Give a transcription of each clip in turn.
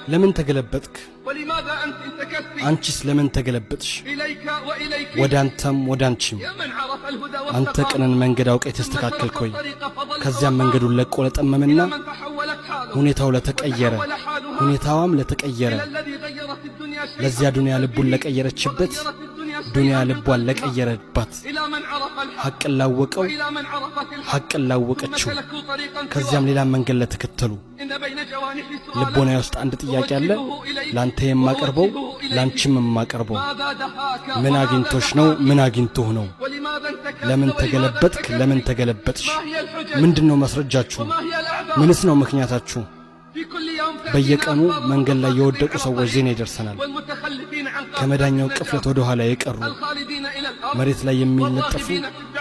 لمن تقلبتك أنتس لمن تقلبتش ودانتم ودانتشم أنت كأن من قداوك يتستكاكل كوي كزيان من قدو لك ولا تأممنا ሁኔታው ለተቀየረ ሁኔታዋም ለተቀየረ ለዚያ ዱንያ ልቡን ለቀየረችበት ዱንያ ልቧን ለቀየረባት ሐቅን ላወቀው ሐቅን ላወቀችው ከዚያም ሌላ መንገድ ለተከተሉ ልቦና ውስጥ አንድ ጥያቄ አለ ላንተ የማቀርበው ላንቺም የማቀርበው ምን አግኝቶሽ ነው ምን አግኝቶህ ነው ለምን ተገለበጥክ ለምን ተገለበጥሽ ምንድነው ማስረጃችሁ ምንስ ነው ምክንያታችሁ በየቀኑ መንገድ ላይ የወደቁ ሰዎች ዜና ይደርሰናል ከመዳኛው ቅፍለት ወደ ኋላ የቀሩ መሬት ላይ የሚለጠፉ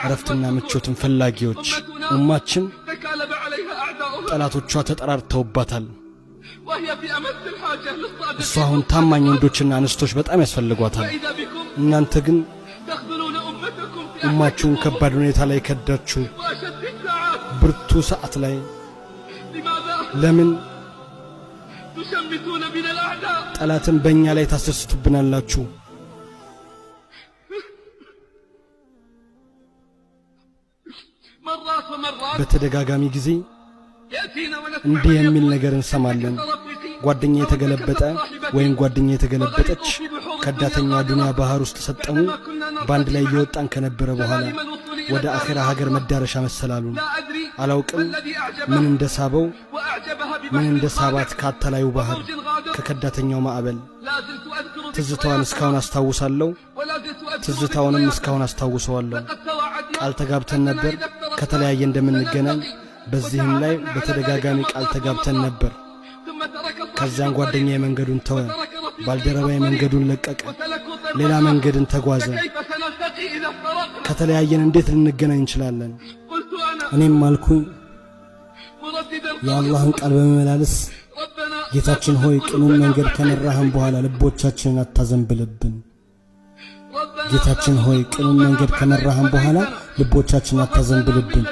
አረፍትና ምቾትን ፈላጊዎች ኡማችን ጠላቶቿ ተጠራርተውባታል እሷ አሁን ታማኝ ወንዶችና አንስቶች በጣም ያስፈልጓታል እናንተ ግን ኡማችሁን ከባድ ሁኔታ ላይ ከዳችሁ ብርቱ ሰዓት ላይ ለምን ጠላትን በእኛ ላይ ታሰስቱብናላችሁ በተደጋጋሚ ጊዜ እንዲህ የሚል ነገር እንሰማለን ጓደኛ የተገለበጠ ወይም ጓደኛ የተገለበጠች ከዳተኛ ዱንያ ባህር ውስጥ ተሰጠሙ ባንድ ላይ እየወጣን ከነበረ በኋላ ወደ አኺራ ሀገር መዳረሻ መሰላሉን አላውቅም ምን እንደሳበው ምን እንደሳባት ካተላዩ ባህር ከከዳተኛው ማዕበል ትዝታውን እስካሁን አስታውሳለሁ ትዝታውንም እስካሁን አስታውሰዋለሁ ቃል ተጋብተን ነበር ከተለያየ እንደምንገናኝ በዚህም ላይ በተደጋጋሚ ቃል ተጋብተን ነበር ከዛን ጓደኛ የመንገዱን ተወ ባልደረባ የመንገዱን ለቀቀ ሌላ መንገድን ተጓዘ ከተለያየን እንዴት ልንገናኝ እንችላለን እኔም ማልኩኝ የአላህን ቃል በመመላለስ ጌታችን ሆይ ቅኑን መንገድ ከመራህን በኋላ ልቦቻችንን አታዘንብልብን ጌታችን ሆይ ቅኑን መንገድ ከመራህን በኋላ ልቦቻችንን አታዘንብልብን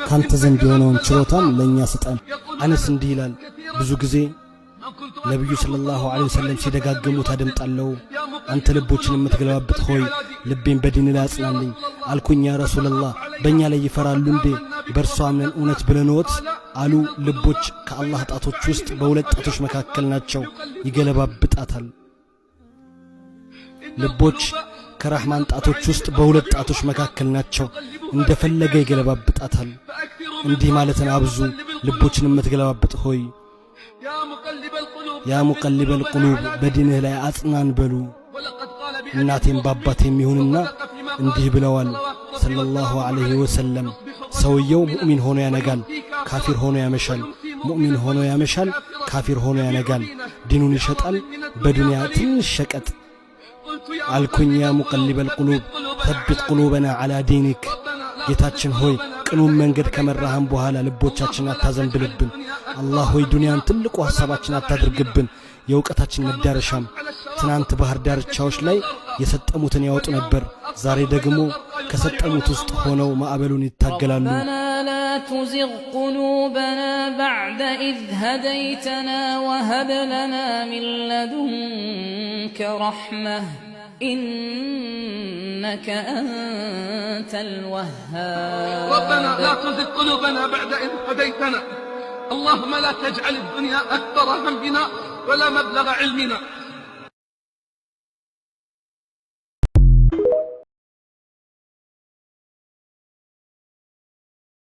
ካንተ ዘንድ የሆነውን ችሮታን ለኛ ስጠን አነስ እንዲህ ይላል ብዙ ጊዜ ነብዩ ሰለላሁ ዐለይሂ ወሰለም ሲደጋገሙት አደምጣለሁ አንተ ልቦችን የምትገለባብጥ ሆይ ልቤን በዲን ላይ አጽናልኝ አልኩኝ ያ ረሱላህ በእኛ ላይ ይፈራሉ እንዴ በእርሱ አምነን እውነት ብለንዎት አሉ ልቦች ከአላህ ጣቶች ውስጥ በሁለት ጣቶች መካከል ናቸው ይገለባብጣታል ልቦች ከረህማን ጣቶች ውስጥ በሁለት ጣቶች መካከል ናቸው እንደፈለገ ይገለባብጣታል እንዲህ ማለትን አብዙ ልቦችን የምትገለባብጥ ሆይ ያ ሙቀልበል ቁሉብ በዲንህ ላይ አጽናን በሉ እናቴም ባባቴም ይሁንና እንዲህ ብለዋል ሰለላሁ ዐለይሂ ወሰለም ሰውየው ሙእሚን ሆኖ ያነጋል ካፊር ሆኖ ያመሻል ሙእሚን ሆኖ ያመሻል ካፊር ሆኖ ያነጋል ዲኑን ይሸጣል በዱንያ ትንሽ ሸቀጥ አልኩኝ ያ ሙቀልበል ቁሉብ ተብት ቁሉበና ዐላ ዲኒክ ጌታችን ሆይ ቅኑን መንገድ ከመራህን በኋላ ልቦቻችን አታዘንብልብን አላህ ሆይ ዱንያን ትልቁ ሐሳባችን አታድርግብን የእውቀታችን መዳረሻም ትናንት ባህር ዳርቻዎች ላይ የሰጠሙትን ያወጡ ነበር ዛሬ ደግሞ ከሰጠሙት ውስጥ ሆነው ማዕበሉን ይታገላሉ لا تزغ قلوبنا بعد إذ هديتنا وهب لنا من لدنك رحمة إنك أنت الوهاب ربنا لا تزغ قلوبنا بعد إذ هديتنا اللهم لا تجعل الدنيا أكبر همنا ولا مبلغ علمنا